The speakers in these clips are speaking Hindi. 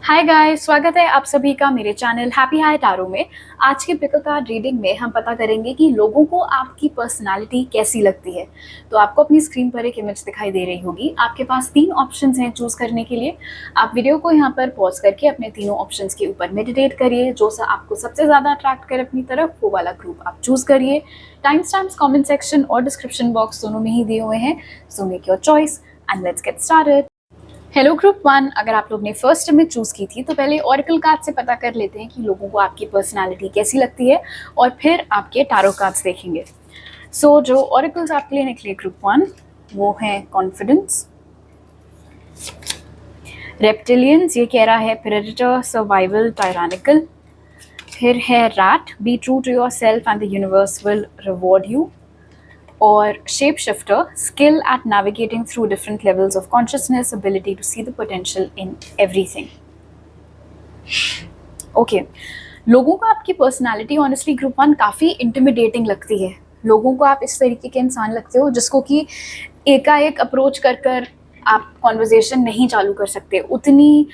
हाय गाइस, स्वागत है आप सभी का मेरे चैनल हैप्पी हाई टैरो में। आज के पिक कार्ड रीडिंग में हम पता करेंगे कि लोगों को आपकी पर्सनालिटी कैसी लगती है। तो आपको अपनी स्क्रीन पर एक इमेज दिखाई दे रही होगी। आपके पास 3 ऑप्शंस हैं चूज करने के लिए। आप वीडियो को यहाँ पर पॉज करके अपने तीनों ऑप्शंस के ऊपर मेडिटेट करिए। जो सा आपको सबसे ज़्यादा अट्रैक्ट करे अपनी तरफ वो वाला ग्रुप आप चूज करिए। टाइम स्टैम्प्स कॉमेंट सेक्शन और डिस्क्रिप्शन बॉक्स दोनों में ही दिए हुए हैं। So make your choice and let's get started. Hello group 1, अगर आप लोग ने फर्स्ट में चूज की थी तो पहले ऑरेकल कार्ड से पता कर लेते हैं कि लोगों को आपकी पर्सनालिटी कैसी लगती है और फिर आपके टैरो कार्ड्स देखेंगे। सो जो ऑरेकल्स आपके लिए निकले ग्रुप 1 वो हैं कॉन्फिडेंस, रेप्टिलियंस, ये कह रहा है प्रेडेटर, सर्वाइवल, टायरानिकल। फिर है rat, be true to your self and the universe will reward you. और shape shifter, skill at navigating through different levels of consciousness, ability to see the potential in everything. Okay, लोगों को आपकी पर्सनालिटी ऑनेस्टली ग्रुप 1 काफ़ी इंटिमिडेटिंग लगती है। लोगों को आप इस तरीके के इंसान लगते हो जिसको कि एकाएक अप्रोच कर आप कॉन्वर्जेशन नहीं चालू कर सकते। उतनी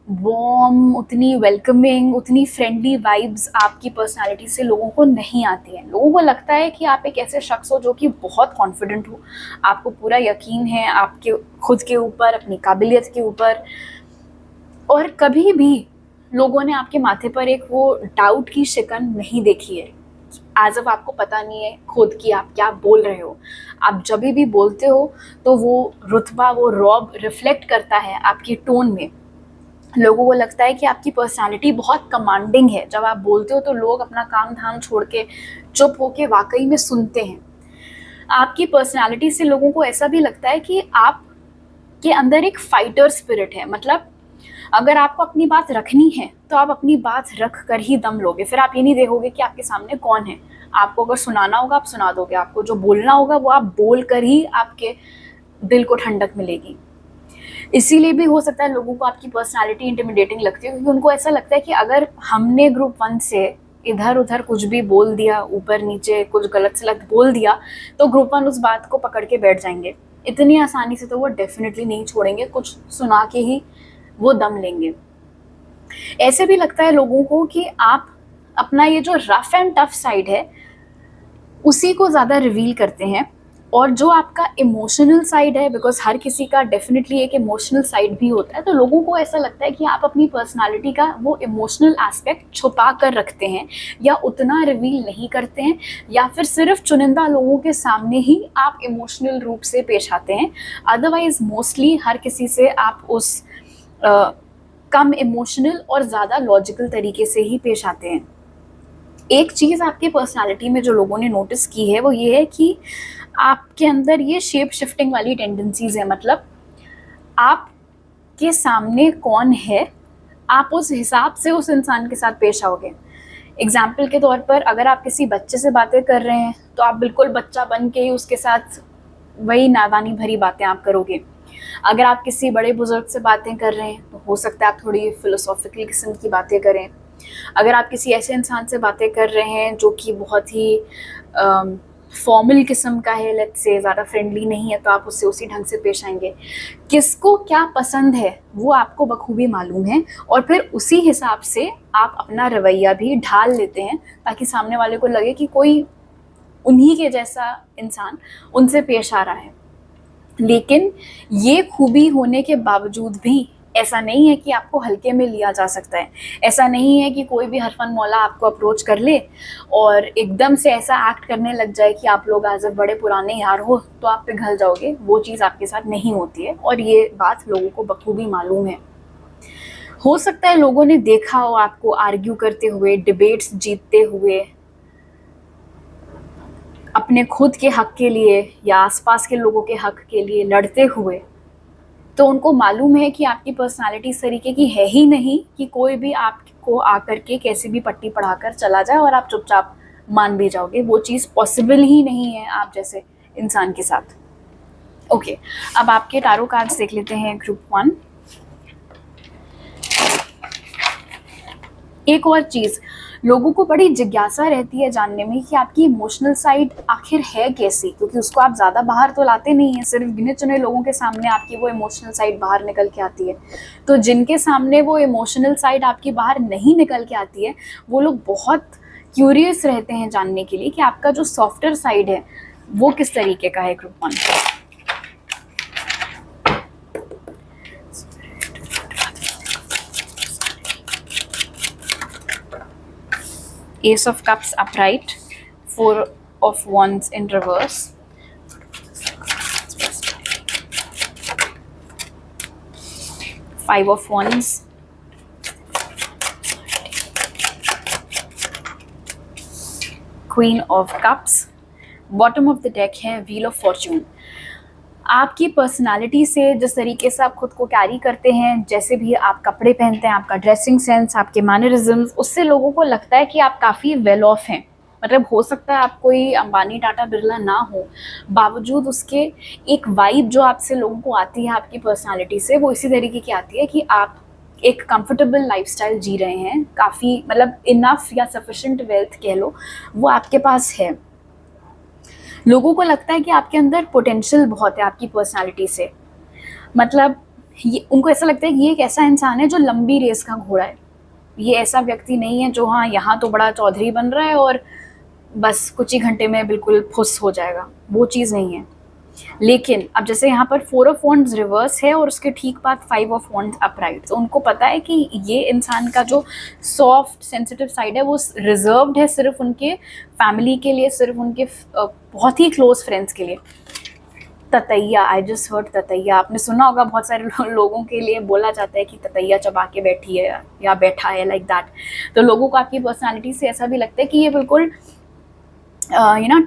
वार्म, उतनी वेलकमिंग, उतनी फ्रेंडली वाइब्स आपकी पर्सनालिटी से लोगों को नहीं आती हैं। लोगों को लगता है कि आप एक ऐसे शख्स हो जो कि बहुत कॉन्फिडेंट हो, आपको पूरा यकीन है आपके खुद के ऊपर, अपनी काबिलियत के ऊपर, और कभी भी लोगों ने आपके माथे पर एक वो डाउट की शिकन नहीं देखी है। एज ऑफ आपको पता नहीं है खुद कि आप क्या बोल रहे हो। आप जब भी बोलते हो तो वो रुतबा, वो रॉब रिफ्लेक्ट करता है आपकी टोन में। लोगों को लगता है कि आपकी पर्सनालिटी बहुत कमांडिंग है। जब आप बोलते हो तो लोग अपना काम धाम छोड़ के चुप होके वाकई में सुनते हैं। आपकी पर्सनालिटी से लोगों को ऐसा भी लगता है कि आप के अंदर एक फाइटर स्पिरिट है। मतलब अगर आपको अपनी बात रखनी है तो आप अपनी बात रख कर ही दम लोगे। फिर आप ये नहीं देखोगे कि आपके सामने कौन है। आपको अगर सुनाना होगा आप सुना दोगे, आपको जो बोलना होगा वो आप बोल कर ही आपके दिल को ठंडक मिलेगी। इसीलिए भी हो सकता है लोगों को आपकी पर्सनालिटी इंटिमिडेटिंग लगती है, क्योंकि उनको ऐसा लगता है कि अगर हमने ग्रुप 1 से इधर उधर कुछ भी बोल दिया, ऊपर नीचे कुछ गलत सलत बोल दिया, तो ग्रुप 1 उस बात को पकड़ के बैठ जाएंगे। इतनी आसानी से तो वो डेफिनेटली नहीं छोड़ेंगे, कुछ सुना के ही वो दम लेंगे। ऐसे भी लगता है लोगों को कि आप अपना ये जो रफ एंड टफ साइड है उसी को ज़्यादा रिवील करते हैं, और जो आपका इमोशनल साइड है, बिकॉज हर किसी का डेफिनेटली एक इमोशनल साइड भी होता है, तो लोगों को ऐसा लगता है कि आप अपनी पर्सनालिटी का वो इमोशनल एस्पेक्ट छुपा कर रखते हैं या उतना रिवील नहीं करते हैं, या फिर सिर्फ चुनिंदा लोगों के सामने ही आप इमोशनल रूप से पेश आते हैं। अदरवाइज मोस्टली हर किसी से आप उस कम इमोशनल और ज़्यादा लॉजिकल तरीके से ही पेश आते हैं। एक चीज़ आपकी पर्सनालिटी में जो लोगों ने नोटिस की है वो ये है कि आपके अंदर ये शेप शिफ्टिंग वाली टेंडेंसीज है। मतलब आपके सामने कौन है, आप उस हिसाब से उस इंसान के साथ पेश आओगे। एग्जाम्पल के तौर पर अगर आप किसी बच्चे से बातें कर रहे हैं तो आप बिल्कुल बच्चा बन के ही उसके साथ वही नादानी भरी बातें आप करोगे। अगर आप किसी बड़े बुजुर्ग से बातें कर रहे हैं तो हो सकता है आप थोड़ी फिलोसॉफिकल किस्म की बातें करें। अगर आप किसी ऐसे इंसान से बातें कर रहे हैं जो कि बहुत ही फॉर्मल किस्म का है, लेट्स से ज़्यादा फ्रेंडली नहीं है, तो आप उससे उसी ढंग से पेश आएंगे। किसको क्या पसंद है वो आपको बखूबी मालूम है, और फिर उसी हिसाब से आप अपना रवैया भी ढाल लेते हैं ताकि सामने वाले को लगे कि कोई उन्हीं के जैसा इंसान उनसे पेश आ रहा है। लेकिन ये खूबी होने के बावजूद भी ऐसा नहीं है कि आपको हल्के में लिया जा सकता है। ऐसा नहीं है कि कोई भी हरफन मौला आपको अप्रोच कर ले और एकदम से ऐसा एक्ट करने लग जाए कि आप लोग एज बड़े पुराने यार हो तो आप पिघल जाओगे। वो चीज़ आपके साथ नहीं होती है, और ये बात लोगों को बखूबी मालूम है। हो सकता है लोगों ने देखा हो आपको आर्ग्यू करते हुए, डिबेट्स जीतते हुए, अपने खुद के हक के लिए या आसपास के लोगों के हक के लिए लड़ते हुए, तो उनको मालूम है कि आपकी पर्सनालिटी इस तरीके की है ही नहीं कि कोई भी आपको आकर के कैसी भी पट्टी पढ़ाकर चला जाए और आप चुपचाप मान भी जाओगे। वो चीज़ पॉसिबल ही नहीं है आप जैसे इंसान के साथ। ओके, अब आपके टैरो कार्ड्स देख लेते हैं ग्रुप 1। एक और चीज़, लोगों को बड़ी जिज्ञासा रहती है जानने में कि आपकी इमोशनल साइड आखिर है कैसी, क्योंकि उसको आप ज़्यादा बाहर तो लाते नहीं हैं, सिर्फ गिने चुने लोगों के सामने आपकी वो इमोशनल साइड बाहर निकल के आती है। तो जिनके सामने वो इमोशनल साइड आपकी बाहर नहीं निकल के आती है, वो लोग बहुत क्यूरियस रहते हैं जानने के लिए कि आपका जो सॉफ्टर साइड है वो किस तरीके का है। Group 1 Ace of Cups upright, Four of Wands in reverse, Five of Wands, Queen of Cups, bottom of the deck है व्हील ऑफ फॉर्च्यून। आपकी पर्सनालिटी से जिस तरीके से आप खुद को कैरी करते हैं, जैसे भी आप कपड़े पहनते हैं, आपका ड्रेसिंग सेंस, आपके मैनरिज्म्स, उससे लोगों को लगता है कि आप काफ़ी वेल ऑफ हैं। मतलब हो सकता है आप कोई अंबानी टाटा बिरला ना हो, बावजूद उसके एक वाइब जो आपसे लोगों को आती है आपकी पर्सनालिटी से, वो इसी तरीके की आती है कि आप एक कंफर्टेबल लाइफस्टाइल जी रहे हैं, काफ़ी मतलब इनफ या सफिशिएंट वेल्थ कह लो वो आपके पास है। लोगों को लगता है कि आपके अंदर पोटेंशियल बहुत है आपकी पर्सनालिटी से। मतलब ये उनको ऐसा लगता है कि ये एक ऐसा इंसान है जो लंबी रेस का घोड़ा है, ये ऐसा व्यक्ति नहीं है जो हाँ यहाँ तो बड़ा चौधरी बन रहा है और बस कुछ ही घंटे में बिल्कुल फुस हो जाएगा, वो चीज़ नहीं है। लेकिन अब जैसे यहाँ पर 4 ऑफ वॉन्ड्स रिवर्स है और उसके ठीक बाद 5 ऑफ वॉन्ड्स अपराइट, तो उनको पता है कि ये इंसान का जो सॉफ्ट सेंसिटिव साइड है वो रिजर्व्ड है सिर्फ उनके फैमिली के लिए, सिर्फ उनके बहुत ही क्लोज फ्रेंड्स के लिए। ततैया, आई जस्ट हर्ड ततैया, आपने सुना होगा, बहुत सारे लोगों के लिए बोला जाता है कि ततैया चबा के बैठी है या बैठा है, लाइक दैट। तो लोगों को आपकी पर्सनालिटी से ऐसा भी लगता है कि ये बिल्कुल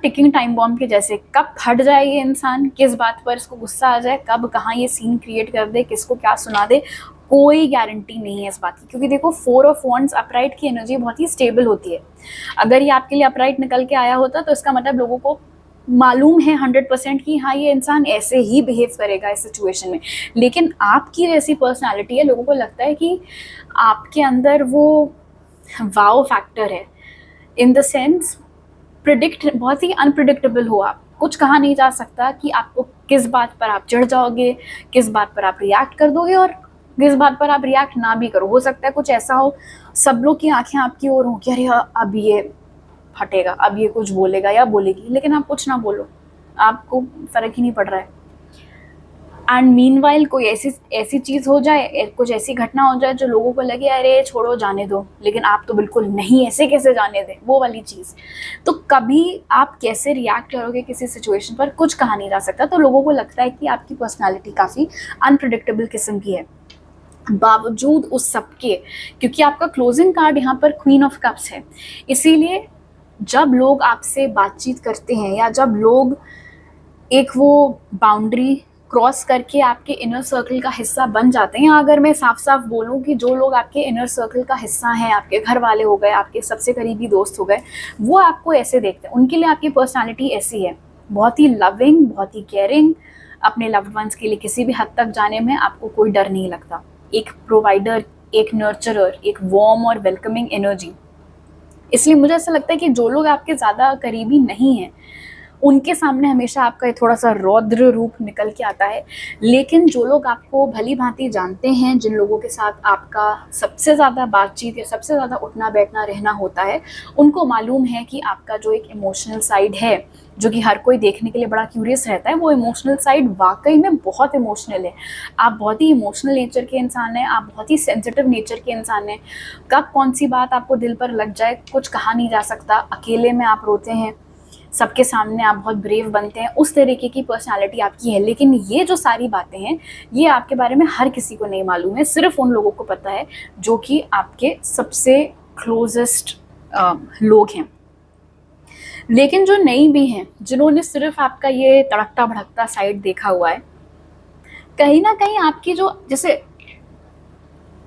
टिकिंग टाइम बॉम्ब के जैसे, कब फट जाए ये इंसान, किस बात पर इसको गुस्सा आ जाए, कब कहाँ ये सीन क्रिएट कर दे, किसको क्या सुना दे, कोई गारंटी नहीं है इस बात की। क्योंकि देखो 4 ऑफ वॉन्ड्स अपराइट की एनर्जी बहुत ही स्टेबल होती है। अगर ये आपके लिए अपराइट निकल के आया होता तो इसका मतलब लोगों को मालूम है 100% कि हाँ ये इंसान ऐसे ही बिहेव करेगा इस सिचुएशन में। लेकिन आपकी जैसी पर्सनालिटी है, लोगों को लगता है कि आपके अंदर वो वाओ फैक्टर है, इन द सेंस बहुत ही अनप्रिडिक्टेबल हो आप, कुछ कहा नहीं जा सकता कि आपको किस बात पर आप चढ़ जाओगे, किस बात पर आप रिएक्ट कर दोगे और किस बात पर आप रिएक्ट ना भी करो। हो सकता है कुछ ऐसा हो, सब लोग की आंखें आपकी ओर हो कि अरे अब ये फटेगा, अब ये कुछ बोलेगा या बोलेगी, लेकिन आप कुछ ना बोलो, आपको फ़र्क ही नहीं पड़ रहा है। एंड मीनवाइल कोई ऐसी चीज़ हो जाए, कुछ ऐसी घटना हो जाए जो लोगों को लगे अरे छोड़ो जाने दो, लेकिन आप तो बिल्कुल नहीं, ऐसे कैसे जाने दें, वो वाली चीज़। तो कभी आप कैसे रिएक्ट करोगे किसी सिचुएशन पर कुछ कहा नहीं जा सकता। तो लोगों को लगता है कि आपकी पर्सनालिटी काफ़ी अनप्रिडिक्टेबल किस्म की है। बावजूद उस सब के, क्योंकि आपका क्लोजिंग कार्ड यहाँ पर क्वीन ऑफ कप्स है, इसीलिए जब लोग आपसे बातचीत करते हैं या जब लोग एक वो बाउंड्री क्रॉस करके आपके इनर सर्कल का हिस्सा बन जाते हैं, अगर मैं साफ साफ बोलूँ कि जो लोग आपके इनर सर्कल का हिस्सा हैं, आपके घर वाले हो गए, आपके सबसे करीबी दोस्त हो गए, वो आपको ऐसे देखते हैं, उनके लिए आपकी पर्सनालिटी ऐसी है, बहुत ही लविंग, बहुत ही केयरिंग, अपने लव्ड वंस के लिए किसी भी हद तक जाने में आपको कोई डर नहीं लगता, एक प्रोवाइडर, एक नर्चरर, एक वार्म और वेलकमिंग एनर्जी। इसलिए मुझे ऐसा लगता है कि जो लोग आपके ज़्यादा करीबी नहीं हैं उनके सामने हमेशा आपका थोड़ा सा रौद्र रूप निकल के आता है। लेकिन जो लोग आपको भली भांति जानते हैं, जिन लोगों के साथ आपका सबसे ज़्यादा बातचीत या सबसे ज़्यादा उठना बैठना रहना होता है, उनको मालूम है कि आपका जो एक इमोशनल साइड है, जो कि हर कोई देखने के लिए बड़ा क्यूरियस रहता है, वो इमोशनल साइड वाकई में बहुत इमोशनल है। आप बहुत ही इमोशनल नेचर के इंसान हैं, आप बहुत ही सेंसिटिव नेचर के इंसान हैं। कब कौन सी बात आपको दिल पर लग जाए कुछ कहा नहीं जा सकता। अकेले में आप रोते हैं, सबके सामने आप बहुत ब्रेव बनते हैं, उस तरीके की पर्सनालिटी आपकी है। लेकिन ये जो सारी बातें हैं, ये आपके बारे में हर किसी को नहीं मालूम है, सिर्फ उन लोगों को पता है जो कि आपके सबसे क्लोजेस्ट लोग हैं। लेकिन जो नहीं भी हैं, जिन्होंने सिर्फ आपका ये तड़कता भड़कता साइड देखा हुआ है, कहीं ना कहीं आपकी जो, जैसे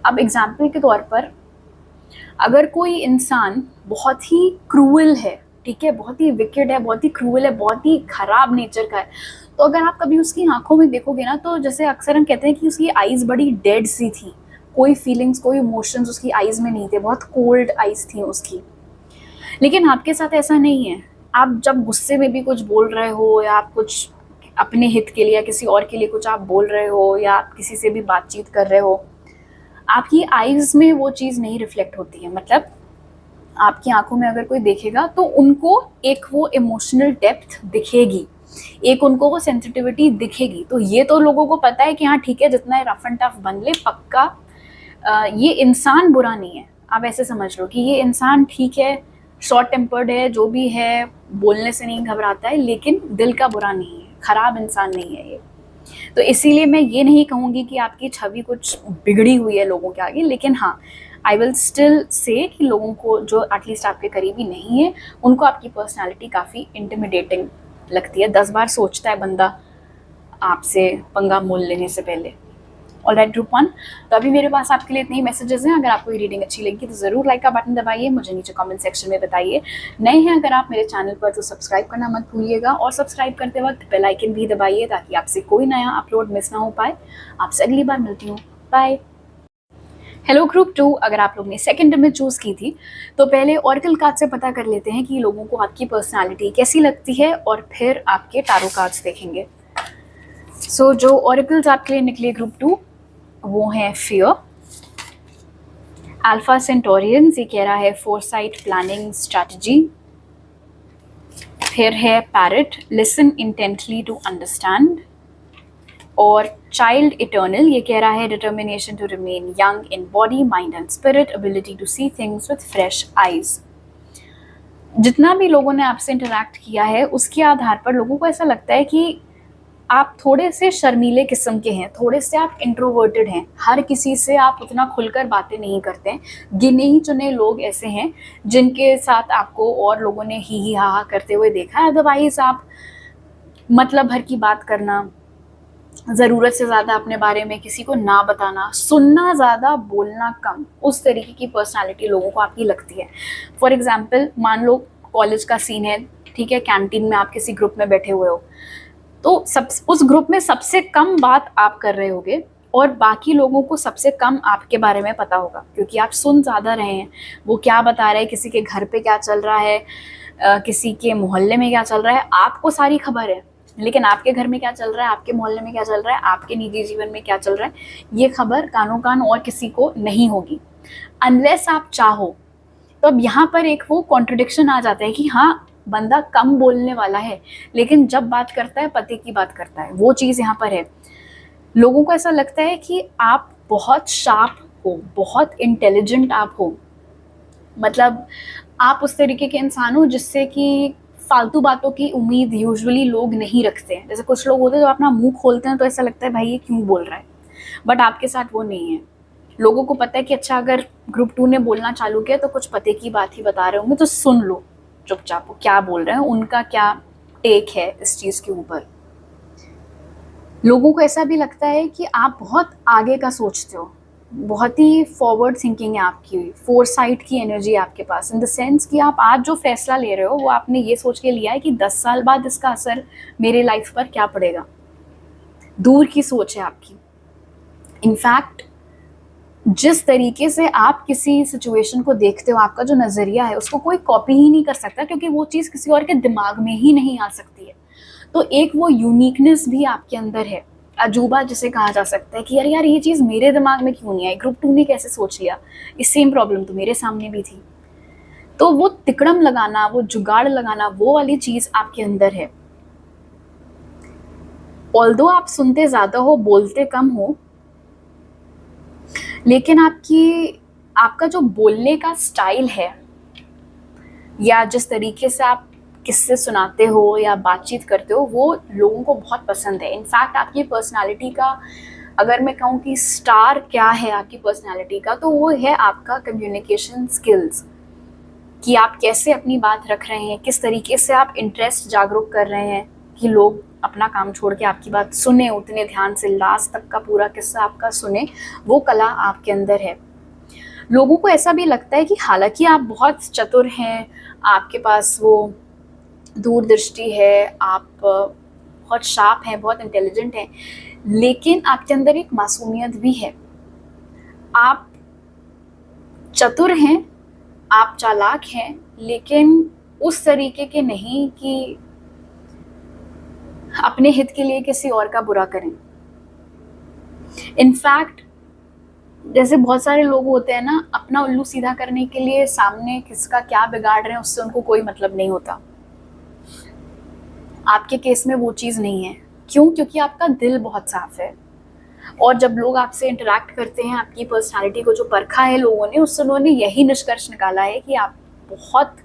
अब एग्जाम्पल के तौर पर अगर कोई इंसान बहुत ही क्रूअल है, ठीक है, बहुत ही विकेड है, बहुत ही क्रूअल है, बहुत ही खराब नेचर का है, तो अगर आप कभी उसकी आंखों में देखोगे ना, तो जैसे अक्सर हम कहते हैं कि उसकी आईज बड़ी डेड सी थी, कोई फीलिंग्स, कोई इमोशंस उसकी आईज में नहीं थे, बहुत कोल्ड आईज थी उसकी। लेकिन आपके साथ ऐसा नहीं है। आप जब गुस्से में भी कुछ बोल रहे हो या आप कुछ अपने हित के लिए या किसी और के लिए कुछ आप बोल रहे हो या आप किसी से भी बातचीत कर रहे हो, आपकी आईज़ में वो चीज़ नहीं रिफ्लेक्ट होती है। मतलब आपकी आंखों में अगर कोई देखेगा तो उनको एक वो इमोशनल डेप्थ दिखेगी, एक उनको वो सेंसिटिविटी दिखेगी। तो ये तो लोगों को पता है कि हाँ ठीक है, जितना रफ एंड टफ बन ले, पक्का ये इंसान बुरा नहीं है। आप ऐसे समझ लो कि ये इंसान ठीक है, शॉर्ट टेम्पर्ड है, जो भी है, बोलने से नहीं घबराता है, लेकिन दिल का बुरा नहीं है, खराब इंसान नहीं है ये। तो इसीलिए मैं ये नहीं कहूँगी कि आपकी छवि कुछ बिगड़ी हुई है लोगों के आगे, लेकिन हाँ, आई विल स्टिल से कि लोगों को जो एटलीस्ट आपके करीबी नहीं है, उनको आपकी पर्सनैलिटी काफ़ी इंटिमिडेटिंग लगती है। 10 बार सोचता है बंदा आपसे पंगा मोल लेने से पहले। ऑलराइट ग्रुप 1, तो अभी मेरे पास आपके लिए इतने ही मैसेजेस हैं। अगर आपको ये रीडिंग अच्छी लगी तो ज़रूर लाइक का बटन दबाइए, मुझे नीचे कमेंट सेक्शन में बताइए। नए हैं अगर आप मेरे चैनल पर तो सब्सक्राइब करना मत भूलिएगा, और सब्सक्राइब करते वक्त बेल आइकन भी दबाइए ताकि आपसे कोई नया अपलोड मिस ना हो पाए। आपसे अगली बार मिलती हूँ, बाय। हेलो ग्रुप 2, अगर आप लोग ने सेकंड में चूज़ की थी तो पहले ऑरेकल कार्ड से पता कर लेते हैं कि लोगों को आपकी पर्सनालिटी कैसी लगती है, और फिर आपके टारो कार्ड्स देखेंगे। सो जो ऑरेकल्स आपके लिए निकले ग्रुप 2 वो हैं फियर, अल्फा सेंटोरियंस, ये कह रहा है फोरसाइट, प्लानिंग, स्ट्रैटेजी। फिर है parrot, listen intently to understand. और चाइल्ड इटर्नल, ये कह रहा है determination to remain young in body, mind and spirit, ability to see things with fresh eyes. जितना भी लोगों ने आपसे इंटरैक्ट किया है उसके आधार पर लोगों को ऐसा लगता है कि आप थोड़े से शर्मीले किस्म के हैं, थोड़े से आप इंट्रोवर्टेड हैं, हर किसी से आप उतना खुलकर बातें नहीं करते हैं। गिने ही चुने लोग ऐसे हैं जिनके साथ आपको और लोगों ने ही हा करते हुए देखा है। अदरवाइज आप मतलब भर की बात करना, ज़रूरत से ज़्यादा अपने बारे में किसी को ना बताना, सुनना ज़्यादा, बोलना कम, उस तरीके की पर्सनालिटी लोगों को आपकी लगती है। फॉर एग्जाम्पल, मान लो कॉलेज का सीन है, ठीक है, कैंटीन में आप किसी ग्रुप में बैठे हुए हो, तो सब उस ग्रुप में सबसे कम बात आप कर रहे होगे और बाकी लोगों को सबसे कम आपके बारे में पता होगा, क्योंकि आप सुन ज़्यादा रहे हैं। वो क्या बता रहे हैं, किसी के घर पे क्या चल रहा है, किसी के मोहल्ले में क्या चल रहा है, आपको सारी खबर है, लेकिन आपके घर में क्या चल रहा है, आपके मोहल्ले में क्या चल रहा है, आपके निजी जीवन में क्या चल रहा है, ये खबर कानों कान और किसी को नहीं होगी, अनलेस आप चाहो। तो अब यहाँ पर एक वो कॉन्ट्रडिक्शन आ जाता है कि हाँ, बंदा कम बोलने वाला है, लेकिन जब बात करता है पते की बात करता है, वो चीज़ यहाँ पर है। लोगों को ऐसा लगता है कि आप बहुत शार्प हो, बहुत इंटेलिजेंट आप हो, मतलब आप उस तरीके के इंसान हो जिससे कि फालतू बातों की उम्मीद यूजुअली लोग नहीं रखते हैं। जैसे कुछ लोग होते हैं जो अपना मुंह खोलते हैं तो ऐसा लगता है भाई ये क्यों बोल रहा है, बट आपके साथ वो नहीं है। लोगों को पता है कि अच्छा, अगर ग्रुप 2 ने बोलना चालू किया तो कुछ पते की बात ही बता रहे होंगे, तो सुन लो चुपचाप वो क्या बोल रहे हैं, उनका क्या टेक है इस चीज़ के ऊपर। लोगों को ऐसा भी लगता है कि आप बहुत आगे का सोचते हो, बहुत ही फॉरवर्ड थिंकिंग है आपकी, फोरसाइट की एनर्जी है आपके पास, इन द सेंस कि आप आज जो फैसला ले रहे हो वो आपने ये सोच के लिया है कि 10 साल बाद इसका असर मेरे लाइफ पर क्या पड़ेगा। दूर की सोच है आपकी। इनफैक्ट जिस तरीके से आप किसी सिचुएशन को देखते हो, आपका जो नज़रिया है उसको कोई कॉपी ही नहीं कर सकता, क्योंकि वो चीज़ किसी और के दिमाग में ही नहीं आ सकती है। तो एक वो यूनिकनेस भी आपके अंदर है, अजूबा जिसे कहा जा सकता है कि यार यार ये चीज़ मेरे दिमाग में क्यों नहीं आई, ग्रुप 2 ने कैसे सोच लिया, इस सेम प्रॉब्लम तो मेरे सामने भी थी। तो वो तिकड़म लगाना, वो जुगाड़ लगाना, वो वाली चीज़ आपके अंदर है। ऑल्दो आप सुनते ज़्यादा हो, बोलते कम हो, लेकिन आपका जो बोलने का स्टाइल है या जिस तरीके से आप किस्से सुनाते हो या बातचीत करते हो, वो लोगों को बहुत पसंद है। इनफैक्ट आपकी पर्सनालिटी का अगर मैं कहूँ कि स्टार क्या है आपकी पर्सनालिटी का, तो वो है आपका कम्युनिकेशन स्किल्स, कि आप कैसे अपनी बात रख रहे हैं, किस तरीके से आप इंटरेस्ट जागरूक कर रहे हैं कि लोग अपना काम छोड़ के आपकी बात सुने, उतने ध्यान से लास्ट तक का पूरा किस्सा आपका सुने, वो कला आपके अंदर है। लोगों को ऐसा भी लगता है कि हालांकि आप बहुत चतुर हैं, आपके पास वो दूरदृष्टि है, आप बहुत शार्प हैं, बहुत इंटेलिजेंट हैं, लेकिन आपके अंदर एक मासूमियत भी है। आप चतुर हैं, आप चालाक हैं, लेकिन उस तरीके के नहीं कि अपने हित के लिए किसी और का बुरा करें। इनफैक्ट जैसे बहुत सारे लोग होते हैं ना, अपना उल्लू सीधा करने के लिए सामने किसका क्या बिगाड़ रहे हैं उससे उनको कोई मतलब नहीं होता। आपके केस में वो चीज़ नहीं है। क्यों? क्योंकि आपका दिल बहुत साफ है, और जब लोग आपसे इंटरेक्ट करते हैं, आपकी पर्सनालिटी को जो परखा है लोगों ने, उससे उन्होंने यही निष्कर्ष निकाला है कि आप बहुत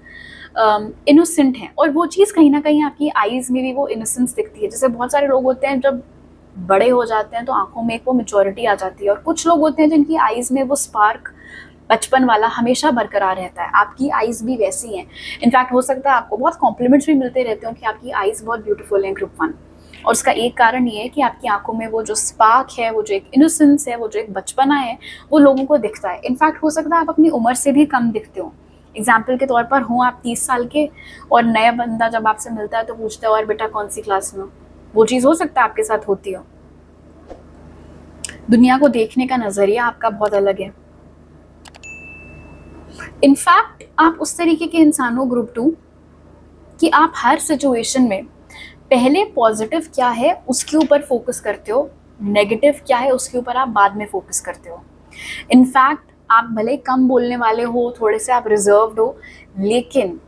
इनोसेंट हैं। और वो चीज़ कहीं ना कहीं आपकी आईज़ में भी वो इनोसेंस दिखती है। जैसे बहुत सारे लोग होते हैं जब बड़े हो जाते हैं तो आंखों में एक वो मेच्योरिटी आ जाती है, और कुछ लोग होते हैं जिनकी आईज़ में वो स्पार्क बचपन वाला हमेशा बरकरार रहता है। आपकी आईज़ भी वैसी हैं। इनफैक्ट हो सकता है आपको बहुत कॉम्प्लीमेंट्स भी मिलते रहते हो कि आपकी आईज़ बहुत ब्यूटीफुल हैं ग्रुप 1, और उसका एक कारण ये है कि आपकी आंखों में वो जो स्पार्क है, वो जो एक इनोसेंस है, वो जो एक बचपना है, वो लोगों को दिखता है। इनफैक्ट हो सकता है आप अपनी उम्र से भी कम दिखते हो। एग्जाम्पल के तौर पर हो आप 30 साल के, और नया बंदा जब आपसे मिलता है तो पूछता है और बेटा कौन सी क्लास में हो। वो चीज़ हो सकता है आपके साथ होती हो। दुनिया को देखने का नज़रिया आपका बहुत अलग है। इनफैक्ट आप उस तरीके के इंसान हो ग्रुप 2 कि आप हर सिचुएशन में पहले पॉजिटिव क्या है उसके ऊपर फोकस करते हो, नेगेटिव क्या है उसके ऊपर आप बाद में फोकस करते हो। इनफैक्ट आप भले कम बोलने वाले हो, थोड़े से आप रिजर्व्ड हो, लेकिन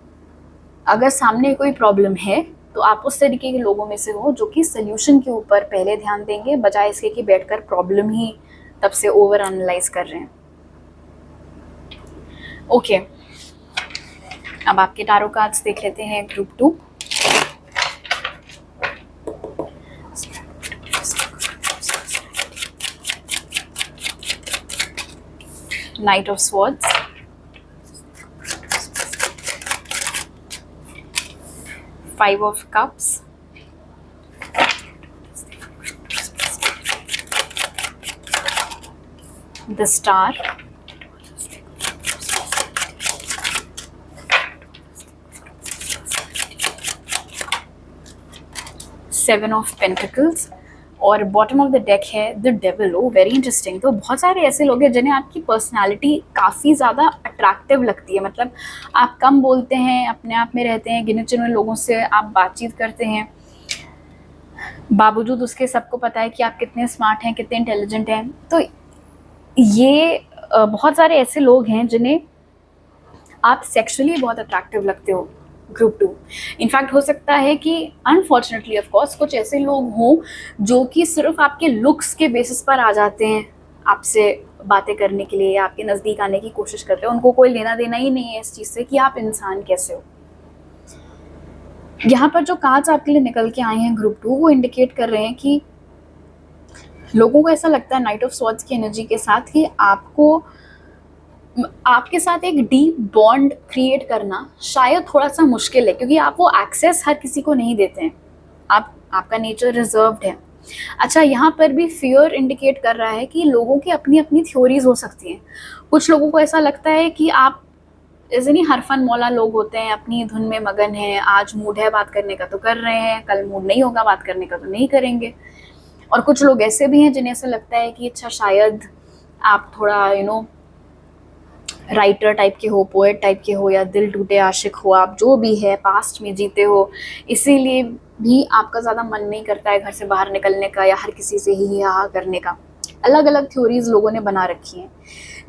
अगर सामने कोई प्रॉब्लम है तो आप उस तरीके के लोगों में से हो जो कि सोल्यूशन के ऊपर पहले ध्यान देंगे, बजाय इसके कि बैठकर प्रॉब्लम ही तब से ओवर एनालाइज कर रहे हैं। ओके, अब आपके टारो कार्ड्स देख लेते हैं group 2। Knight of swords, five of cups, the star, seven of pentacles, और बॉटम ऑफ द डेक है the devil. Oh very interesting. तो बहुत सारे ऐसे लोग हैं जिन्हें आपकी पर्सनालिटी काफ़ी ज़्यादा अट्रैक्टिव लगती है। मतलब आप कम बोलते हैं, अपने आप में रहते हैं, गिने चुने लोगों से आप बातचीत करते हैं, बावजूद उसके सबको पता है कि आप कितने स्मार्ट हैं, कितने इंटेलिजेंट हैं। तो ये बहुत सारे ऐसे लोग हैं जिन्हें आप सेक्सुअली बहुत अट्रैक्टिव लगते हो ग्रुप 2। इनफैक्ट हो सकता है कि अनफॉर्चुनेटली ऑफ कोर्स कुछ ऐसे लोग हों जो कि सिर्फ आपके लुक्स के बेसिस पर आ जाते हैं आपसे बातें करने के लिए या आपके नज़दीक आने की कोशिश करते हैं। उनको कोई लेना देना ही नहीं है इस चीज़ से कि आप इंसान कैसे हो। यहाँ पर जो कार्ड्स आपके लिए निकल के आए हैं ग्रुप 2, वो इंडिकेट कर रहे हैं कि लोगों को ऐसा लगता है नाइट ऑफ स्वॉर्ड्स की एनर्जी के साथ कि आपके साथ एक डीप बॉन्ड क्रिएट करना शायद थोड़ा सा मुश्किल है, क्योंकि आप वो एक्सेस हर किसी को नहीं देते हैं। आपका नेचर रिजर्व्ड है। अच्छा, यहाँ पर भी फियर इंडिकेट कर रहा है कि लोगों की अपनी अपनी थ्योरीज हो सकती हैं। कुछ लोगों को ऐसा लगता है कि आप ऐसे नहीं, हरफन मौला लोग होते हैं, अपनी धुन में मगन हैं, आज मूड है बात करने का तो कर रहे हैं, कल मूड नहीं होगा बात करने का तो नहीं करेंगे। और कुछ लोग ऐसे भी हैं जिन्हें ऐसा लगता है कि अच्छा शायद आप थोड़ा राइटर टाइप के हो, पोएट टाइप के हो, या दिल टूटे आशिक हो, आप जो भी है पास्ट में जीते हो, इसीलिए भी आपका ज़्यादा मन नहीं करता है घर से बाहर निकलने का या हर किसी से ही हाँ करने का। अलग अलग थ्योरीज लोगों ने बना रखी हैं,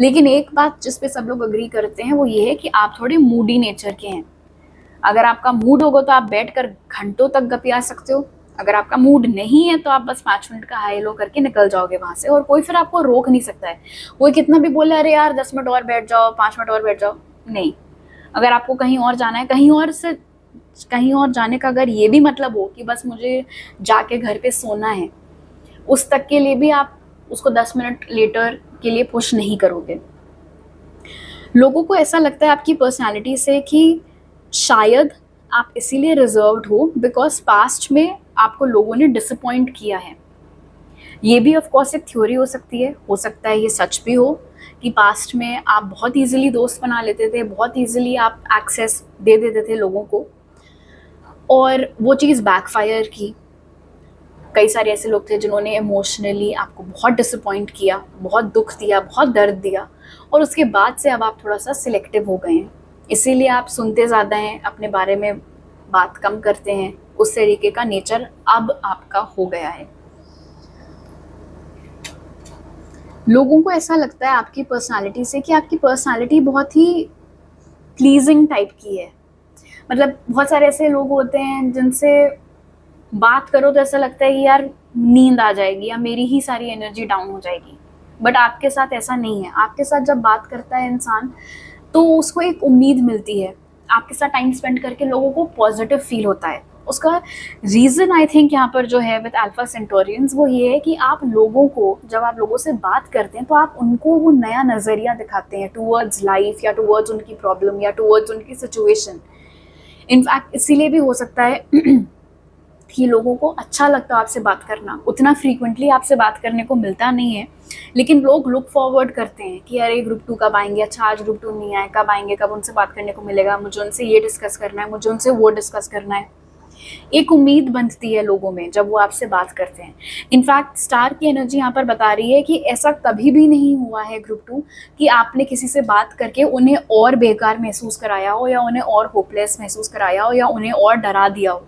लेकिन एक बात जिस पे सब लोग अग्री करते हैं वो ये है कि आप थोड़े मूडी नेचर के हैं। अगर आपका मूड होगा तो आप बैठकर घंटों तक गपिया सकते हो। अगर आपका मूड नहीं है तो आप बस 5 मिनट का हाई लो करके निकल जाओगे वहाँ से, और कोई फिर आपको रोक नहीं सकता है। कोई कितना भी बोले अरे यार 10 मिनट और बैठ जाओ, 5 मिनट और बैठ जाओ, नहीं। अगर आपको कहीं और जाना है, कहीं और जाने का अगर ये भी मतलब हो कि बस मुझे जाके घर पे सोना है, उस तक के लिए भी आप उसको 10 मिनट लेटर के लिए पुश नहीं करोगे। लोगों को ऐसा लगता है आपकी पर्सनालिटी से कि शायद आप इसीलिए रिजर्व्ड हो बिकॉज पास्ट में आपको लोगों ने डिसअपॉइंट किया है। ये भी ऑफ कोर्स एक थ्योरी हो सकती है, हो सकता है ये सच भी हो कि पास्ट में आप बहुत इजीली दोस्त बना लेते थे, बहुत इजीली आप एक्सेस दे देते थे लोगों को, और वो चीज़ बैकफायर की। कई सारे ऐसे लोग थे जिन्होंने इमोशनली आपको बहुत डिसअपॉइंट किया, बहुत दुख दिया, बहुत दर्द दिया, और उसके बाद से अब आप थोड़ा सा सिलेक्टिव हो गए हैं। इसीलिए आप सुनते ज़्यादा हैं, अपने बारे में बात कम करते हैं। उस तरीके का नेचर अब आपका हो गया है। लोगों को ऐसा लगता है आपकी पर्सनालिटी से कि आपकी पर्सनालिटी बहुत ही प्लीजिंग टाइप की है। मतलब बहुत सारे ऐसे लोग होते हैं जिनसे बात करो तो ऐसा लगता है कि यार नींद आ जाएगी या मेरी ही सारी एनर्जी डाउन हो जाएगी। बट आपके साथ ऐसा नहीं है। आपके साथ जब बात करता है इंसान तो उसको एक उम्मीद मिलती है। आपके साथ टाइम स्पेंड करके लोगों को पॉजिटिव फील होता है। उसका रीज़न आई थिंक यहाँ पर जो है विद अल्फा सेंटोरियंस वो ये है कि आप लोगों को, जब आप लोगों से बात करते हैं तो आप उनको वो नया नज़रिया दिखाते हैं टूवर्ड्स लाइफ या टूवर्ड्स उनकी प्रॉब्लम या टूवर्ड्स उनकी सिचुएशन। इनफैक्ट इसीलिए भी हो सकता है कि लोगों को अच्छा लगता है आपसे बात करना। उतना फ्रीक्वेंटली आपसे बात करने को मिलता नहीं है, लेकिन लोग लुक फॉरवर्ड करते हैं कि अरे ग्रुप 2 कब आएंगे, अच्छा आज ग्रुप 2 नहीं आए, कब आएंगे, कब उनसे बात करने को मिलेगा, मुझे उनसे ये डिस्कस करना है, मुझे उनसे वो डिस्कस करना है। एक उम्मीद बनती है लोगों में जब वो आपसे बात करते हैं। इनफैक्ट स्टार की एनर्जी यहाँ पर बता रही है कि ऐसा कभी भी नहीं हुआ है ग्रुप 2 कि आपने किसी से बात करके उन्हें और बेकार महसूस कराया हो या उन्हें और होपलेस महसूस कराया हो या उन्हें और डरा दिया हो।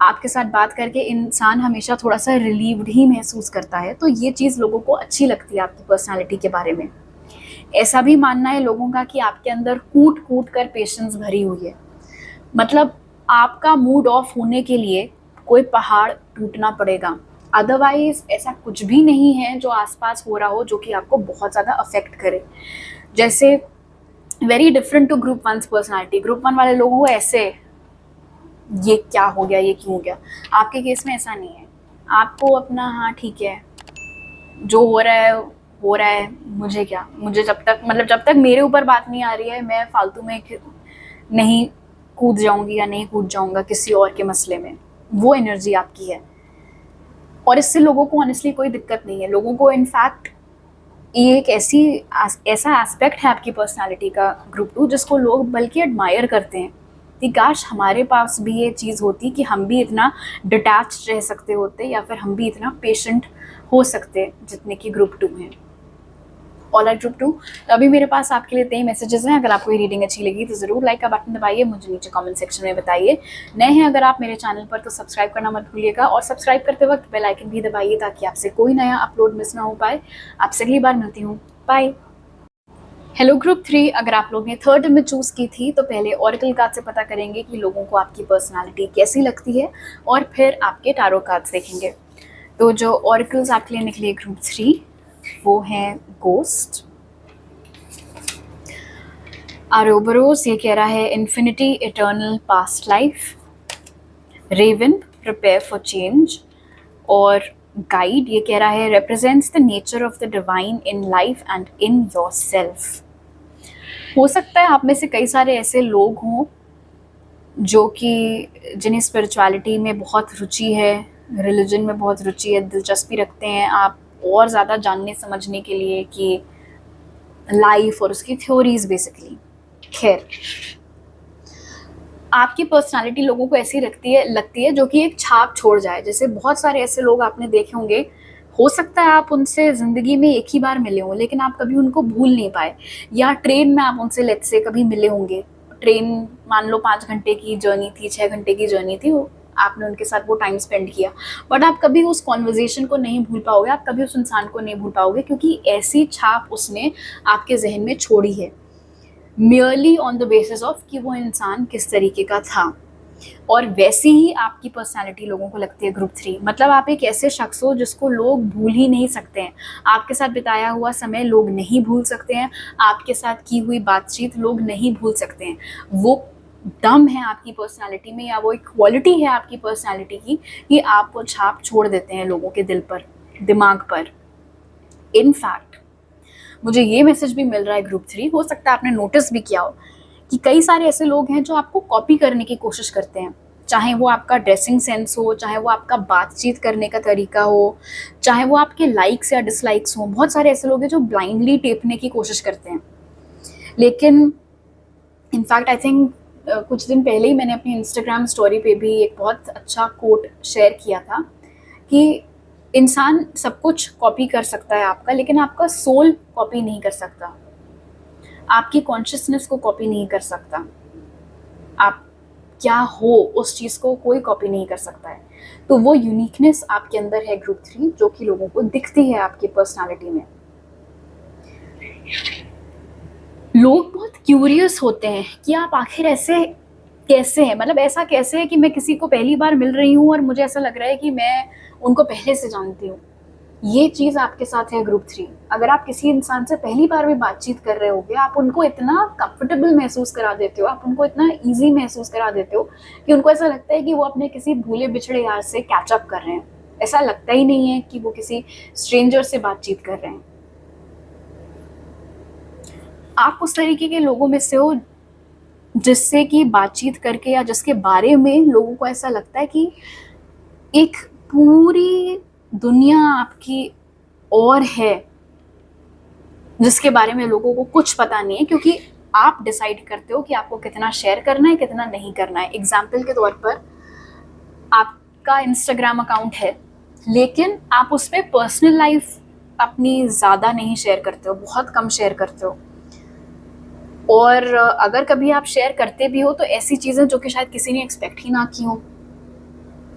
आपके साथ बात करके इंसान हमेशा थोड़ा सा रिलीव्ड ही महसूस करता है। तो ये चीज़ लोगों को अच्छी लगती है आपकी पर्सनालिटी के बारे में। ऐसा भी मानना है लोगों का कि आपके अंदर कूट कूट कर पेशेंस भरी हुई है। मतलब आपका मूड ऑफ होने के लिए कोई पहाड़ टूटना पड़ेगा। अदरवाइज ऐसा कुछ भी नहीं है जो आसपास हो रहा हो जो कि आपको बहुत ज़्यादा अफेक्ट करे। जैसे very different to group 1 personality. Group 1 वाले लोगों को ऐसे ये क्या हो गया, ये क्यों हो गया। आपके केस में ऐसा नहीं है। आपको अपना हाँ ठीक है, जो हो रहा है हो रहा है, मुझे क्या, मुझे जब तक मेरे ऊपर बात नहीं आ रही है मैं फालतू में नहीं कूद जाऊंगी या नहीं कूद जाऊंगा किसी और के मसले में। वो एनर्जी आपकी है और इससे लोगों को ऑनेस्टली कोई दिक्कत नहीं है। लोगों को इनफैक्ट ये एक ऐसा एस्पेक्ट है आपकी पर्सनालिटी का ग्रुप 2 जिसको लोग बल्कि एडमायर करते हैं कि काश हमारे पास भी ये चीज़ होती कि हम भी इतना डिटैच रह सकते होते या फिर हम भी इतना पेशेंट हो सकते जितने कि ग्रुप 2 हैं। ऑल राइट ग्रुप 2, तो अभी मेरे पास आपके लिए 23 मैसेजेस हैं। अगर आपको ये रीडिंग अच्छी लगी तो ज़रूर लाइक का बटन दबाइए, मुझे नीचे कमेंट सेक्शन में बताइए। नए हैं अगर आप मेरे चैनल पर तो सब्सक्राइब करना मत भूलिएगा और सब्सक्राइब करते वक्त बेल आइकन भी दबाइए ताकि आपसे कोई नया अपलोड मिस ना हो पाए। आपसे अगली बार मिलती हूँ, बाय। हेलो ग्रुप 3, अगर आप लोग ने थर्ड इमेज चूज़ की थी तो पहले ऑरेकल कार्ड से पता करेंगे कि लोगों को आपकी पर्सनालिटी कैसी लगती है और फिर आपके टारो कार्ड्स देखेंगे। तो जो ऑरेकल्स आपके लिए निकले ग्रुप 3 वो हैं गोस्ट, आरोबरोस ये कह रहा है infinity eternal past life, raven prepare for change और गाइड ये कह रहा है represents the nature of the divine in life and in yourself. हो सकता है आप में से कई सारे ऐसे लोग हों जो कि जिन्हें स्पिरिचुअलिटी में बहुत रुचि है, रिलीजन में बहुत रुचि है, दिलचस्पी रखते हैं आप और ज़्यादा जानने समझने के लिए कि लाइफ और उसकी थ्योरीज बेसिकली। खैर, आपकी पर्सनालिटी लोगों को ऐसी लगती है जो कि एक छाप छोड़ जाए। जैसे बहुत सारे ऐसे लोग आपने देखे होंगे, हो सकता है आप उनसे ज़िंदगी में एक ही बार मिले हों लेकिन आप कभी उनको भूल नहीं पाए, या ट्रेन में आप उनसे लेट्स से कभी मिले होंगे। ट्रेन मान लो 5 घंटे की जर्नी थी, 6 घंटे की जर्नी थी, वो आपने उनके साथ वो टाइम स्पेंड किया, बट आप कभी उस कॉन्वर्जेसन को नहीं भूल पाओगे, आप कभी उस इंसान को नहीं भूल पाओगे क्योंकि ऐसी छाप उसने आपके जहन में छोड़ी है, merely on the basis of कि वो इंसान किस तरीके का था। और वैसी ही आपकी पर्सनालिटी लोगों को लगती है ग्रुप 3। मतलब आप एक ऐसे शख्स हो जिसको लोग भूल ही नहीं सकते हैं। आपके साथ बिताया हुआ समय लोग नहीं भूल सकते हैं, आपके साथ की हुई बातचीत लोग नहीं भूल सकते हैं। वो दम है आपकी पर्सनालिटी में या वो एक क्वालिटी है आपकी पर्सनालिटी की कि आप वो छाप छोड़ देते हैं लोगों के दिल पर, दिमाग पर। इनफैक्ट मुझे ये मैसेज भी मिल रहा है ग्रुप 3, हो सकता है आपने नोटिस भी किया हो कि कई सारे ऐसे लोग हैं जो आपको कॉपी करने की कोशिश करते हैं। चाहे वो आपका ड्रेसिंग सेंस हो, चाहे वो आपका बातचीत करने का तरीका हो, चाहे वो आपके लाइक्स या डिसलाइक्स हो। बहुत सारे ऐसे लोग हैं जो ब्लाइंडली टेपने की कोशिश करते हैं। लेकिन इनफैक्ट आई थिंक कुछ दिन पहले ही मैंने अपनी इंस्टाग्राम स्टोरी पे भी एक बहुत अच्छा कोट शेयर किया था कि इंसान सब कुछ कॉपी कर सकता है आपका, लेकिन आपका सोल कॉपी नहीं कर सकता। आपकी कॉन्शियसनेस को कॉपी नहीं कर सकता। आप क्या हो उस चीज़ को कोई कॉपी नहीं कर सकता है। तो वो यूनिकनेस आपके अंदर है ग्रुप 3, जो कि लोगों को दिखती है आपकी पर्सनालिटी में। लोग बहुत क्यूरियस होते हैं कि आप आखिर ऐसे कैसे हैं, मतलब ऐसा कैसे है कि मैं किसी को पहली बार मिल रही हूँ और मुझे ऐसा लग रहा है कि मैं उनको पहले से जानती हूँ। ये चीज़ आपके साथ है ग्रुप 3। अगर आप किसी इंसान से पहली बार भी बातचीत कर रहे होगे, आप उनको इतना कंफर्टेबल महसूस करा देते हो, आप उनको इतना ईजी महसूस करा देते हो कि उनको ऐसा लगता है कि वो अपने किसी भूले बिछड़े यार से कैचअप कर रहे हैं। ऐसा लगता ही नहीं है कि वो किसी स्ट्रेंजर से बातचीत कर रहे हैं। आप उस तरीके के लोगों में से हो जिससे कि बातचीत करके या जिसके बारे में लोगों को ऐसा लगता है कि एक पूरी दुनिया आपकी और है, जिसके बारे में लोगों को कुछ पता नहीं है, क्योंकि आप डिसाइड करते हो कि आपको कितना शेयर करना है, कितना नहीं करना है। एग्जाम्पल के तौर पर, आपका इंस्टाग्राम अकाउंट है, लेकिन आप उस पर पर्सनल लाइफ अपनी ज़्यादा नहीं शेयर करते हो, बहुत कम शेयर करते हो। और अगर कभी आप शेयर करते भी हो तो ऐसी चीज़ें जो कि शायद किसी ने एक्सपेक्ट ही ना की हो,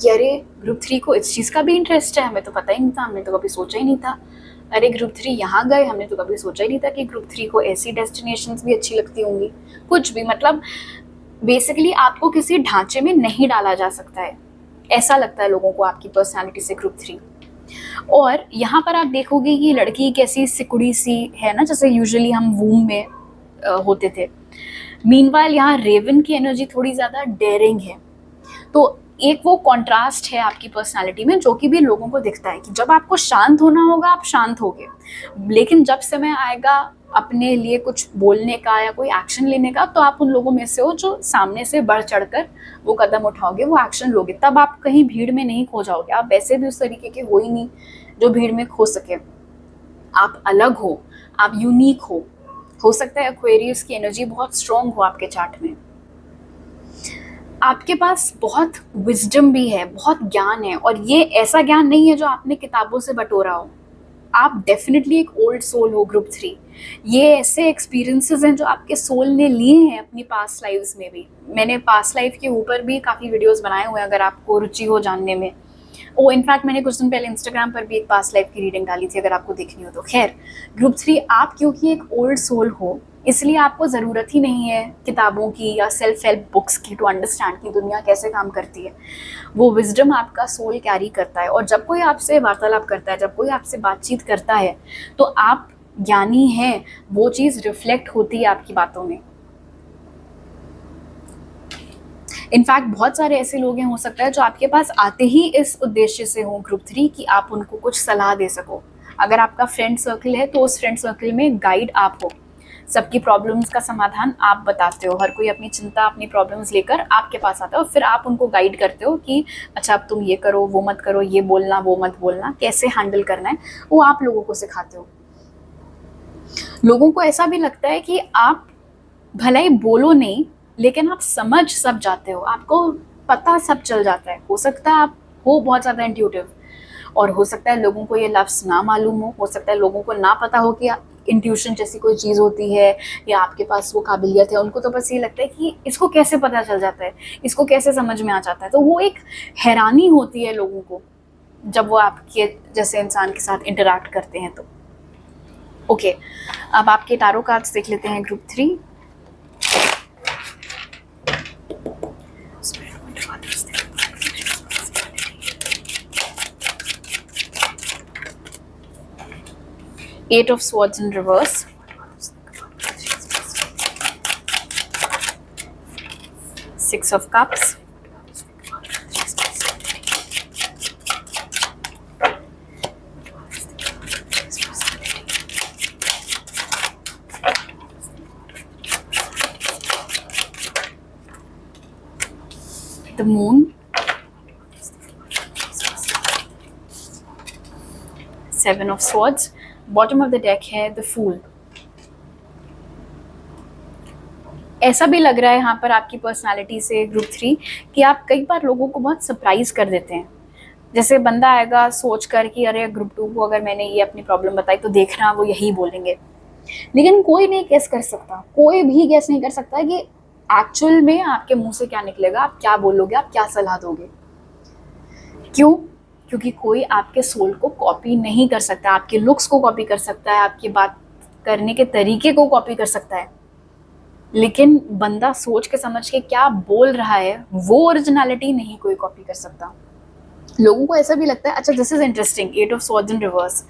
कि अरे ग्रुप 3 को इस चीज़ का भी इंटरेस्ट है, हमें तो पता ही नहीं था, हमने तो कभी सोचा ही नहीं था। अरे ग्रुप 3 यहाँ गए, हमने तो कभी सोचा ही नहीं था कि ग्रुप 3 को ऐसी डेस्टिनेशंस भी अच्छी लगती होंगी। कुछ भी, मतलब बेसिकली आपको किसी ढांचे में नहीं डाला जा सकता है, ऐसा लगता है लोगों को आपकी पर्सनालिटी से ग्रुप 3। और यहाँ पर आप देखोगे कि लड़की कैसी सिकुड़ी सी है ना, जैसे यूजुअली हम वूम में होते थे। मीनवाइल यहाँ रेवन की एनर्जी थोड़ी ज़्यादा डेयरिंग है। तो एक वो कॉन्ट्रास्ट है आपकी पर्सनालिटी में, जो कि भी लोगों को दिखता है कि जब आपको शांत होना होगा आप शांत होगे, लेकिन जब समय आएगा अपने लिए कुछ बोलने का या कोई एक्शन लेने का, तो आप उन लोगों में से हो जो सामने से बढ़ चढ़कर वो कदम उठाओगे, वो एक्शन लोगे। तब आप कहीं भीड़ में नहीं खो जाओगे, आप वैसे भी उस तरीके के हो ही नहीं जो भीड़ में खो सके। आप अलग हो, आप यूनिक हो सकता है एक्वेरियस की एनर्जी बहुत स्ट्रॉन्ग हो आपके चार्ट में। आपके पास बहुत विजडम भी है, बहुत ज्ञान है, और ये ऐसा ज्ञान नहीं है जो आपने किताबों से बटोरा हो। आप डेफिनेटली एक ओल्ड सोल हो ग्रुप 3। ये ऐसे एक्सपीरियंसेस हैं जो आपके सोल ने लिए हैं अपनी पास्ट लाइव्स में भी। मैंने पास्ट लाइफ के ऊपर भी काफ़ी वीडियोस बनाए हुए हैं, अगर आपको रुचि हो जानने में। इनफैक्ट मैंने कुछ दिन पहले इंस्टाग्राम पर भी एक पास्ट लाइफ की रीडिंग डाली थी, अगर आपको देखनी हो तो। खैर, ग्रुप 3 आप क्योंकि एक ओल्ड सोल हो, इसलिए आपको ज़रूरत ही नहीं है किताबों की या सेल्फ हेल्प बुक्स की टू अंडरस्टैंड कि दुनिया कैसे काम करती है। वो विजडम आपका सोल कैरी करता है, और जब कोई आपसे वार्तालाप करता है, जब कोई आपसे बातचीत करता है, तो आप ज्ञानी हैं, वो चीज़ रिफ्लेक्ट होती है आपकी बातों में। इनफैक्ट बहुत सारे ऐसे लोग हैं, हो सकता है, जो आपके पास आते ही इस उद्देश्य से हो ग्रुप 3 कि आप उनको कुछ सलाह दे सको। अगर आपका फ्रेंड सर्कल है तो उस फ्रेंड सर्कल में गाइड आप हो, सबकी प्रॉब्लम्स का समाधान आप बताते हो। हर कोई अपनी चिंता, अपनी प्रॉब्लम्स लेकर आपके पास आता है, और फिर आप उनको गाइड करते हो कि अच्छा अब तुम ये करो, वो मत करो, ये बोलना, वो मत बोलना, कैसे हैंडल करना है, वो आप लोगों को सिखाते हो। लोगों को ऐसा भी लगता है कि आप भला ही बोलो नहीं, लेकिन आप समझ सब जाते हो, आपको पता सब चल जाता है। हो सकता है आप हो बहुत ज़्यादा इंट्यूटिव, और हो सकता है लोगों को ये लफ्ज़ ना मालूम हो सकता है लोगों को ना पता हो कि इंट्यूशन जैसी कोई चीज़ होती है या आपके पास वो काबिलियत है। उनको तो बस ये लगता है कि इसको कैसे पता चल जाता है, इसको कैसे समझ में आ जाता है। तो वो एक हैरानी होती है लोगों को जब वो आपके जैसे इंसान के साथ इंटरैक्ट करते हैं। तो ओके, अब आपके टारो कार्ड्स देख लेते हैं group 3। Eight of Swords in reverse. Six of Cups. The Moon. Seven of Swords. Bottom of the deck है द फूल। ऐसा भी लग रहा है यहाँ पर आपकी पर्सनालिटी से ग्रुप 3 कि आप कई बार लोगों को बहुत सरप्राइज कर देते हैं। जैसे बंदा आएगा सोच कर कि अरे ग्रुप 2 को अगर मैंने ये अपनी प्रॉब्लम बताई तो देखना वो यही बोलेंगे, लेकिन कोई नहीं गेस कर सकता, कोई भी गेस नहीं कर सकता कि एक्चुअल में आपके मुंह से क्या निकलेगा, आप क्या बोलोगे, आप क्या सलाह दोगे। क्यों? क्योंकि कोई आपके सोल को कॉपी नहीं कर सकता, आपके लुक्स को कॉपी कर सकता है, आपकी बात करने के तरीके को कॉपी कर सकता है, लेकिन बंदा सोच के समझ के क्या बोल रहा है वो ओरिजिनलिटी नहीं कोई कॉपी कर सकता। लोगों को ऐसा भी लगता है, अच्छा this is interesting, 8 of swords in reverse.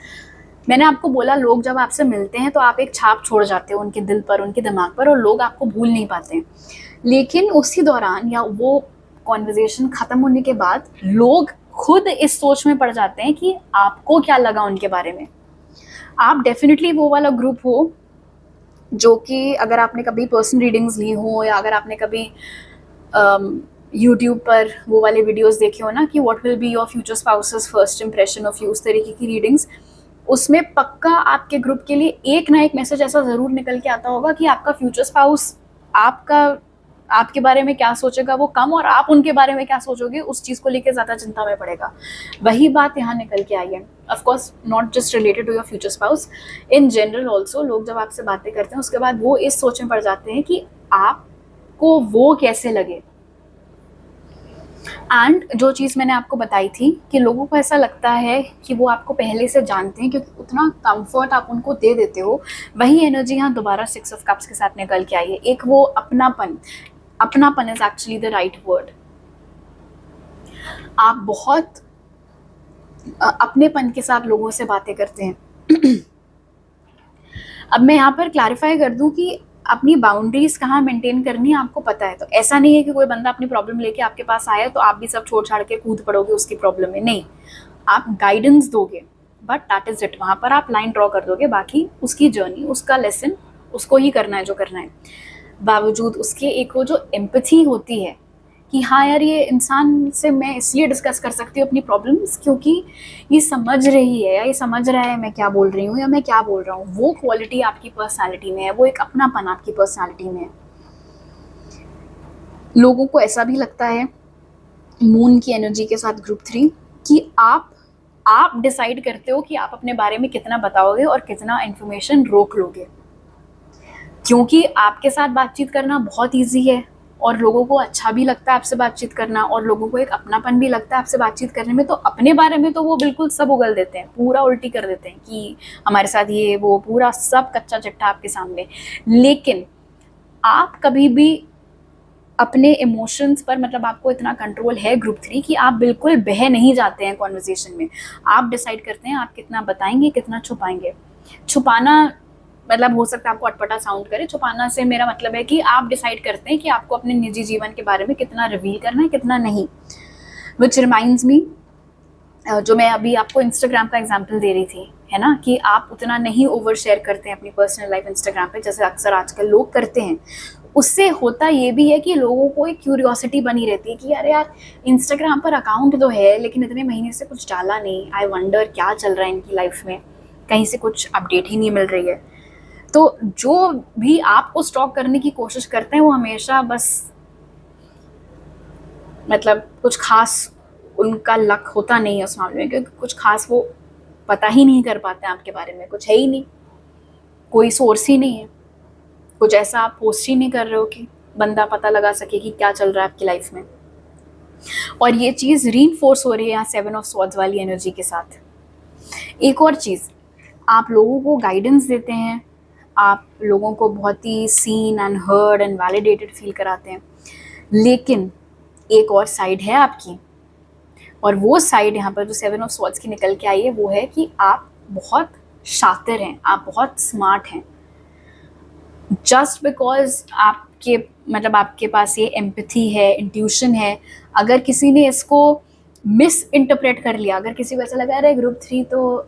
मैंने आपको बोला लोग जब आपसे मिलते हैं तो आप एक छाप छोड़ जाते हो उनके दिल पर, उनके दिमाग पर, और लोग आपको भूल नहीं पाते हैं। लेकिन उसी दौरान या वो कॉन्वर्जेशन ख़त्म होने के बाद लोग खुद इस सोच में पड़ जाते हैं कि आपको क्या लगा उनके बारे में। आप डेफिनेटली वो वाला ग्रुप हो जो कि अगर आपने कभी पर्सन रीडिंग्स ली हो या अगर आपने कभी यूट्यूब पर वो वाले वीडियोस देखे हो ना कि what will be your future spouses first impression of you, उस तरीके की रीडिंग्स, उसमें पक्का आपके ग्रुप के लिए एक ना एक मैसेज ऐसा ज़रूर निकल के आता होगा कि आपका फ्यूचर स्पाउस आपके बारे में क्या सोचेगा वो कम, और आप उनके बारे में क्या सोचोगे उस चीज़ को लेकर ज़्यादा चिंता में पड़ेगा। वही बात यहाँ निकल के आई है। Of course not just related to your future spouse, in general also लोग जब आपसे बातें करते हैं उसके बाद वो इस सोच में पड़ जाते हैं कि आपको वो कैसे लगे। एंड जो चीज़ मैंने आपको बताई थी कि लोगों को ऐसा लगता है कि वो आपको पहले से जानते हैं क्योंकि उतना कंफर्ट आप उनको दे देते हो, वही एनर्जी यहाँ दोबारा 6 ऑफ कप्स के साथ निकल के आई है। एक वो अपनापन, अपनापन is actually the right word. आप बहुत अपनेपन के साथ लोगों से बातें करते हैं। अब मैं यहाँ पर क्लैरिफाई कर दूं कि अपनी बाउंड्रीज कहाँ मेंटेन करनी है आपको पता है। तो ऐसा नहीं है कि कोई बंदा अपनी प्रॉब्लम लेके आपके पास आया तो आप भी सब छोड़ छाड़ के कूद पड़ोगे उसकी प्रॉब्लम में, नहीं, आप गाइडेंस दोगे, बट दैट इज इट। वहाँ पर आप लाइन ड्रॉ कर दोगे, बाकी उसकी जर्नी, उसका लेसन उसको ही करना है जो करना है। बावजूद उसके एक वो जो एम्पैथी होती है कि हाँ यार ये इंसान से मैं इसलिए डिस्कस कर सकती हूँ अपनी प्रॉब्लम्स क्योंकि ये समझ रही है या ये समझ रहा है मैं क्या बोल रही हूँ या मैं क्या बोल रहा हूँ, वो क्वालिटी आपकी पर्सनालिटी में है, वो एक अपनापन आपकी पर्सनालिटी में है। लोगों को ऐसा भी लगता है मून की एनर्जी के साथ ग्रुप 3 कि आप डिसाइड करते हो कि आप अपने बारे में कितना बताओगे और कितना इन्फॉर्मेशन रोक लोगे, क्योंकि आपके साथ बातचीत करना बहुत ईजी है और लोगों को अच्छा भी लगता है आपसे बातचीत करना, और लोगों को एक अपनापन भी लगता है आपसे बातचीत करने में। तो अपने बारे में तो वो बिल्कुल सब उगल देते हैं, पूरा उल्टी कर देते हैं कि हमारे साथ ये वो, पूरा सब कच्चा चिट्ठा आपके सामने। लेकिन आप कभी भी अपने इमोशंस पर, मतलब आपको इतना कंट्रोल है ग्रुप 3 कि आप बिल्कुल बह नहीं जाते हैं कॉन्वर्जेशन में। आप डिसाइड करते हैं आप कितना बताएंगे कितना छुपाएंगे। छुपाना मतलब हो सकता है आपको अटपटा साउंड करे, छुपाना से मेरा मतलब है कि आप डिसाइड करते हैं कि आपको अपने निजी जीवन के बारे में कितना रिवील करना है कितना नहीं। विच रिमाइंड्स मी, जो मैं अभी आपको इंस्टाग्राम का एग्जांपल दे रही थी, है ना, कि आप उतना नहीं ओवर शेयर करते हैं अपनी पर्सनल लाइफ इंस्टाग्राम पे जैसे अक्सर आजकल लोग करते हैं। उससे होता ये भी है कि लोगों को एक क्यूरियोसिटी बनी रहती है कि अरे यार इंस्टाग्राम पर अकाउंट तो है लेकिन इतने महीने से कुछ डाला नहीं, आई वंडर क्या चल रहा है इनकी लाइफ में, कहीं से कुछ अपडेट ही नहीं मिल रही है। तो जो भी आपको स्टॉक करने की कोशिश करते हैं वो हमेशा बस मतलब कुछ खास उनका लक होता नहीं है उस मामले में, क्योंकि कुछ खास वो पता ही नहीं कर पाते हैं आपके बारे में, कुछ है ही नहीं, कोई सोर्स ही नहीं है, कुछ ऐसा आप पोस्ट ही नहीं कर रहे हो कि बंदा पता लगा सके कि क्या चल रहा है आपकी लाइफ में। और ये चीज़ रीइंफोर्स हो रही है यहाँ 7 ऑफ स्वॉर्ड्स वाली एनर्जी के साथ। एक और चीज़, आप लोगों को गाइडेंस देते हैं, आप लोगों को बहुत ही seen and heard and validated feel कराते हैं, लेकिन एक और साइड है आपकी, और वो साइड यहाँ पर जो 7 ऑफ स्वॉर्ड्स की निकल के आई है वो है कि आप बहुत शातिर हैं, आप बहुत स्मार्ट हैं। जस्ट बिकॉज आपके मतलब आपके पास ये एम्पैथी है, इंट्यूशन है, अगर किसी ने इसको मिस इंटरप्रेट कर लिया, अगर किसी को ऐसा लगा अरे ग्रुप 3 तो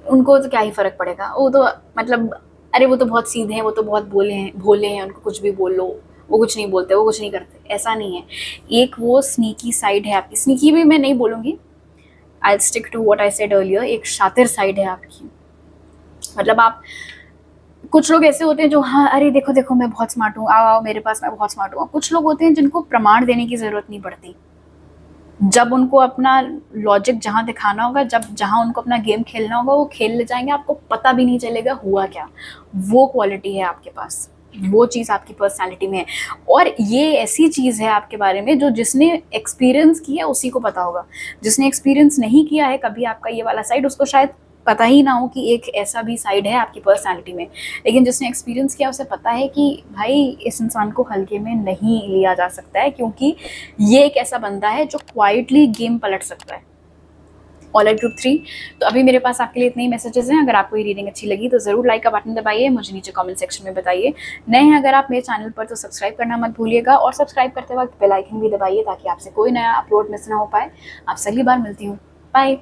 उनको तो क्या ही फ़र्क पड़ेगा, वो तो मतलब अरे वो तो बहुत सीधे हैं, वो तो बहुत भोले हैं, उनको कुछ भी बोल लो, वो कुछ नहीं बोलते, वो कुछ नहीं करते, ऐसा नहीं है। एक वो स्नीकी साइड है आपकी, स्नीकी भी मैं नहीं बोलूँगी, I stick to what I said earlier, एक शातिर साइड है आपकी। मतलब आप, कुछ लोग ऐसे होते हैं जो हाँ अरे देखो देखो मैं बहुत स्मार्ट हूँ, आओ आओ मेरे पास, मैं बहुत स्मार्ट हूँ। कुछ लोग होते हैं जिनको प्रमाण देने की ज़रूरत नहीं पड़ती, जब उनको अपना लॉजिक जहाँ दिखाना होगा, जहाँ उनको अपना गेम खेलना होगा, वो खेल ले जाएंगे, आपको पता भी नहीं चलेगा हुआ क्या। वो क्वालिटी है आपके पास, वो चीज़ आपकी पर्सनालिटी में है। और ये ऐसी चीज़ है आपके बारे में जो जिसने एक्सपीरियंस किया उसी को पता होगा। जिसने एक्सपीरियंस नहीं किया है कभी आपका ये वाला साइड, उसको शायद पता ही ना हो कि एक ऐसा भी साइड है आपकी पर्सनालिटी में। लेकिन जिसने एक्सपीरियंस किया उसे पता है कि भाई इस इंसान को हल्के में नहीं लिया जा सकता है, क्योंकि ये एक ऐसा बंदा है जो क्वाइटली गेम पलट सकता है। ऑलराइट ग्रुप 3, तो अभी मेरे पास आपके लिए इतने ही मैसेजेस हैं। अगर आपको ये रीडिंग अच्छी लगी तो ज़रूर लाइक का बटन दबाइए, मुझे नीचे कमेंट सेक्शन में बताइए। नए हैं अगर आप मेरे चैनल पर तो सब्सक्राइब करना मत भूलिएगा, और सब्सक्राइब करते वक्त बेल आइकन भी दबाइए ताकि आपसे कोई नया अपलोड मिस ना हो पाए। आपसे अगली बार मिलती हूँ, बाय।